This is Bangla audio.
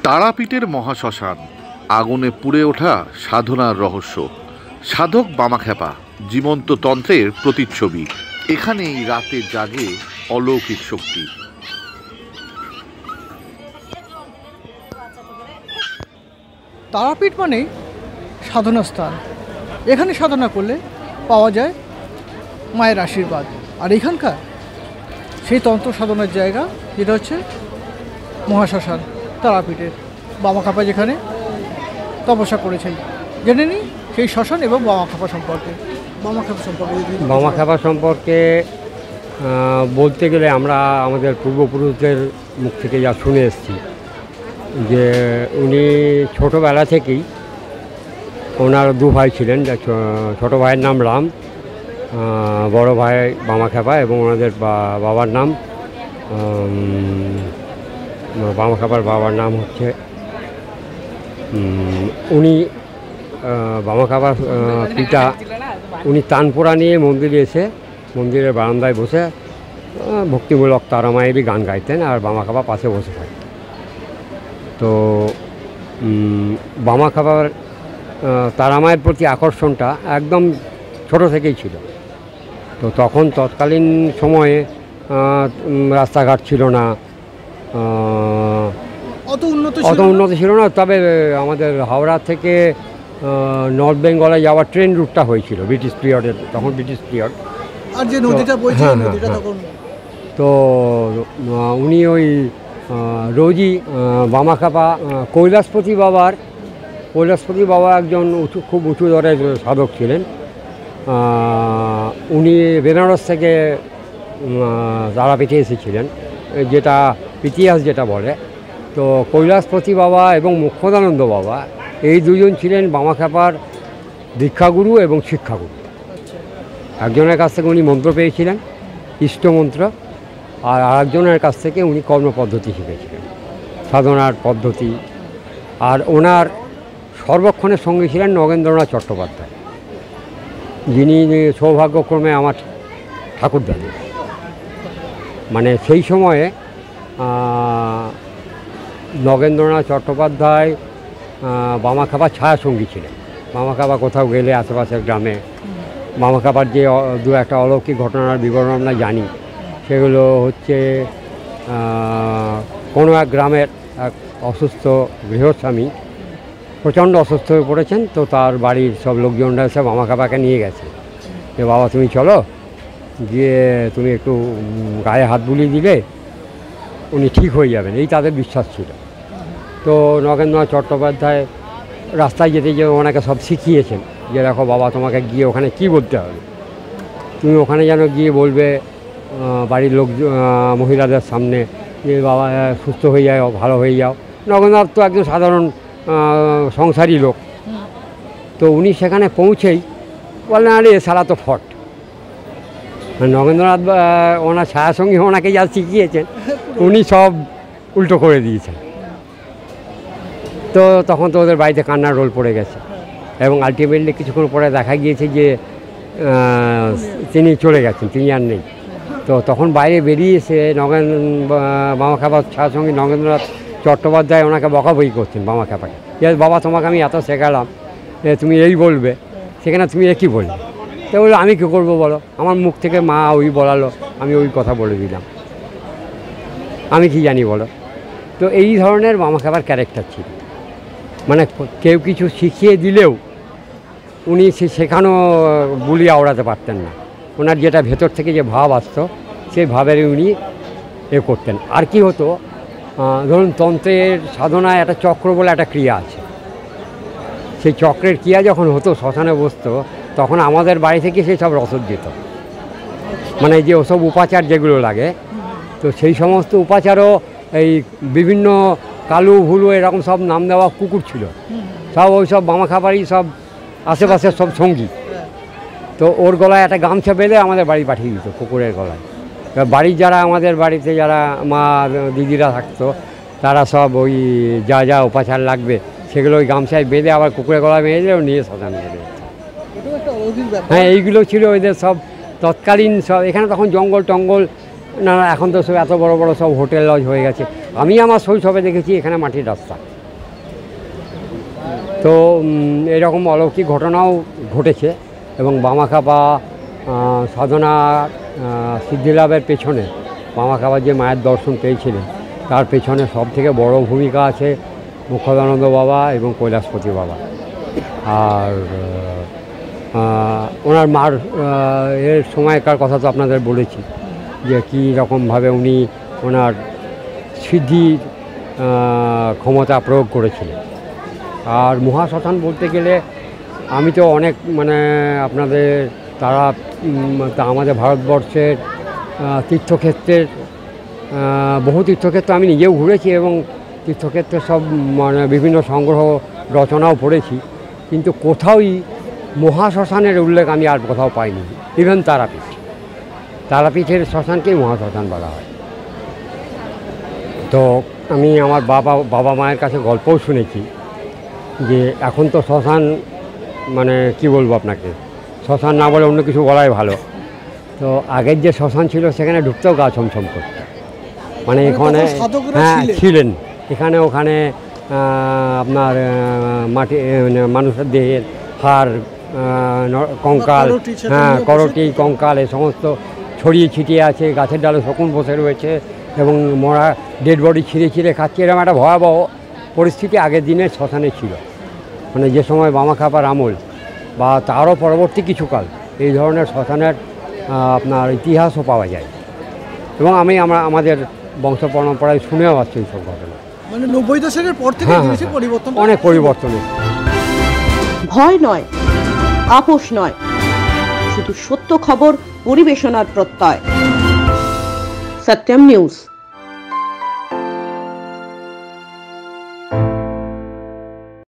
তারাপীঠের মহাশ্মশান, আগুনে পুড়ে ওঠা সাধনার রহস্য। সাধক বামাখ্যাপা জীবন্ত তন্ত্রের প্রতিচ্ছবি। এখানেই রাতে জাগে অলৌকিক শক্তি। তারাপীঠ মানে সাধনা স্থান। এখানে সাধনা করলে পাওয়া যায় মায়ের আশীর্বাদ। আর এখানকার সেই তন্ত্র সাধনার জায়গা যেটা হচ্ছে মহাশ্মশান তারাপীঠের। বামাখ্যাপা যেখানে তপস্যা করেছেন, জেনে নিই সেই শ্মশান এবং বামাখ্যাপা সম্পর্কে। বামাখ্যাপা সম্পর্কে বলতে গেলে আমরা আমাদের পূর্বপুরুষদের মুখ থেকে যা শুনে এসেছি, যে উনি ছোটোবেলা থেকেই, ওনার দু ভাই ছিলেন, ছোটো ভাইয়ের নাম রাম, বড় ভাই বামাখ্যাপা, এবং ওনাদের বাবার নাম, বামাখ্যাপার বাবার নাম হচ্ছে, উনি বামাখ্যাপার পিতা, উনি তানপুরা নিয়ে মন্দিরে এসে মন্দিরের বারান্দায় বসে ভক্তিমূলক তারামায়েরই গান গাইতেন, আর বামাখ্যাপা পাশে বসে থাকতেন। তো বামাখ্যাপার তারামায়ের প্রতি আকর্ষণটা একদম ছোট থেকেই ছিল। তো তখন তৎকালীন সময়ে রাস্তাঘাট ছিল না, অত উন্নত ছিল না। তবে আমাদের হাওড়া থেকে নর্থ বেঙ্গলে যাওয়ার ট্রেন রুটটা হয়েছিল ব্রিটিশ পিরিয়ডের, তখন ব্রিটিশ পিরিয়ড। আর যে নদীটা বইছে, নদীটা তখন, তো উনি ওই রোজই বামাখ্যাপা কৈলাসপতি বাবা একজন খুব উঁচু দরের সাধক ছিলেন। উনি বেনারস থেকে তারাপীঠে এসেছিলেন, যেটা ইতিহাস যেটা বলে। তো কৈলাসপতি বাবা এবং মোক্ষদানন্দ বাবা, এই দুজন ছিলেন বামাখ্যাপার দীক্ষাগুরু এবং শিক্ষাগুরু। একজনের কাছ থেকে উনি মন্ত্র পেয়েছিলেন, ইষ্টমন্ত্র, আর আরেকজনের কাছ থেকে উনি কর্মপদ্ধতি শিখেছিলেন, সাধনার পদ্ধতি। আর ওনার সর্বক্ষণের সঙ্গে ছিলেন নগেন্দ্রনাথ চট্টোপাধ্যায়, যিনি সৌভাগ্যক্রমে আমার ঠাকুরদাদু। মানে সেই সময়ে নগেন্দ্রনাথ চট্টোপাধ্যায় বামাখ্যাপার ছায়াসঙ্গী ছিলেন। বামাখ্যাপা কোথাও গেলে আশেপাশের গ্রামে বামাখ্যাপার যে দু একটা অলৌকিক ঘটনার বিবরণ আমরা জানি, সেগুলো হচ্ছে কোনো এক গ্রামের এক অসুস্থ গৃহস্বামী প্রচণ্ড অসুস্থ হয়ে পড়েছেন। তো তার বাড়ির সব লোকজনরা এসে বামাখ্যাপাকে নিয়ে গেছে, যে বাবা তুমি চলো, গিয়ে তুমি একটু গায়ে হাত বুলিয়ে দিলে উনি ঠিক হয়ে যাবেন, এই তাদের বিশ্বাস ছিল। তো নগেন্দ্রনাথ চট্টোপাধ্যায় রাস্তায় যেতে যেতে ওনাকে সব শিখিয়েছেন, যে দেখো বাবা, তোমাকে গিয়ে ওখানে কী বলতে হবে, তুমি ওখানে যেন গিয়ে বলবে বাড়ির লোক মহিলাদের সামনে, যে বাবা সুস্থ হয়ে যায়, ভালো হয়ে যাও। নগেন্দ্রনাথ তো একজন সাধারণ সংসারী লোক। তো উনি সেখানে পৌঁছেই বললেন, আরে সারা তো ফট। নগেন্দ্রনাথ ওনার ছায়াসঙ্গী ওনাকে যা শিখিয়েছেন, উনি সব উল্টো করে দিয়েছেন। তো তখন তো ওদের বাড়িতে কান্নার রোল পড়ে গেছে, এবং আলটিমেটলি কিছুক্ষণ পরে দেখা গিয়েছে যে তিনি চলে গেছেন, তিনি আর নেই। তো তখন বাইরে বেরিয়ে এসে বামাখ্যাপার ছায়াসঙ্গী নগেন্দ্রনাথ চট্টোপাধ্যায় ওনাকে বকাবকি করছেন বামাখ্যাপাকে, যে বাবা তোমাকে আমি এত শেখালাম, তুমি এই বলবে, সেখানে তুমি একই বলবে। তো বললো, আমি কী করবো বলো, আমার মুখ থেকে মা ওই বলালো, আমি ওই কথা বলে দিলাম, আমি কি জানি বলো। তো এই ধরনের বামাখ্যাপার ক্যারেক্টার ছিল। মানে কেউ কিছু শিখিয়ে দিলেও উনি শেখানো বুলি আওড়াতে পারতেন না। ওনার যেটা ভেতর থেকে যে ভাব আসতো, সেই ভাবের উনি করতেন। আর কি হতো, ধরুন তন্ত্রের সাধনায় একটা চক্র বলে একটা ক্রিয়া আছে, সেই চক্রের ক্রিয়া যখন হতো, শ্মশানে বসতো, তখন আমাদের বাড়ি থেকে সেই সব রসদ যেত, মানে যে ওসব উপাচার যেগুলো লাগে। তো সেই সমস্ত উপাচারও এই বিভিন্ন কালু ভুলু এরকম সব নাম দেওয়া কুকুর ছিল, সব ওই সব বামাখ্যাপারই সব আশেপাশের সব সঙ্গী। তো ওর গলায় একটা গামছা বেঁধে আমাদের বাড়ি পাঠিয়ে দিত, কুকুরের গলায়। বাড়ির যারা আমাদের বাড়িতে যারা মা দিদিরা থাকতো, তারা সব ওই যা যা উপাচার লাগবে সেগুলো ওই গামছায় বেঁধে আবার কুকুরের গলায় বেঁধে দিলে নিয়ে শ্মশানে চলে যেত। হ্যাঁ, এইগুলো ছিল ওদের সব তৎকালীন সব। এখানে তখন জঙ্গল টঙ্গল না, এখন তো সব এত বড় বড় সব হোটেল লজ হয়ে গেছে। আমি আমার শৈশবে দেখেছি এখানে মাটির রাস্তা। তো এরকম অলৌকিক ঘটনাও ঘটেছে এবং বামাখ্যাপা সাধনা সিদ্ধিলাভের পেছনে বামাখ্যাপা যে মায়ের দর্শন পেয়েছিলেন তার পেছনে সবথেকে বড় ভূমিকা আছে মুখ্যানন্দ বাবা এবং কৈলাসপতি বাবা। আর ওনার মার এর সময়কার কথা তো আপনাদের বলেছি যে কী রকমভাবে উনি ওনার সিদ্ধির ক্ষমতা প্রয়োগ করেছিলেন। আর মহাশ্মশান বলতে গেলে আমি তো অনেক মানে আপনাদের তারা আমাদের ভারতবর্ষের তীর্থক্ষেত্রের বহু তীর্থক্ষেত্র আমি নিজেও ঘুরেছি এবং তীর্থক্ষেত্রের সব মানে বিভিন্ন সংগ্রহ রচনাও পড়েছি, কিন্তু কোথাওই মহাশ্মশানের উল্লেখ আমি আর কোথাও পাইনি। ইভেন তারাপীঠের শ্মশানকেই মহাশ্মশান বলা হয়। তো আমি আমার বাবা মায়ের কাছে গল্পও শুনেছি যে এখন তো শ্মশান মানে কি বলবো আপনাকে, শ্মশান না বলে অন্য কিছু বলাই ভালো। তো আগের যে শ্মশান ছিল সেখানে ঢুকতেও গা ছমছম করত, মানে এখানে হ্যাঁ ছিলেন, এখানে ওখানে আপনার মাটি মানুষের দেহের হাড় কঙ্কাল, হ্যাঁ করটি কঙ্কাল এ সমস্ত ছড়িয়ে ছিটিয়ে আছে, গাছের ডালে শকুন বসে রয়েছে এবং মরা ডেড বডি ছিঁড়ে ছিঁড়ে খাচ্ছে। এরকম একটা ভয়াবহ পরিস্থিতি আগের দিনের শ্মশানে ছিল, মানে যে সময় বামাখ্যাপার আমল বা তারও পরবর্তী কিছুকাল এই ধরনের শ্মশানের আপনার ইতিহাসও পাওয়া যায় এবং আমাদের বংশ পরম্পরায় শুনেও আসছে এইসব ঘটনা। মানে 90 দশকের পর থেকে পরিবর্তন, অনেক পরিবর্তন। ভয় নয়, আপোষ নয়, শুধু সত্য খবর পরিবেশনার প্রত্যয়। সত্যম নিউজ।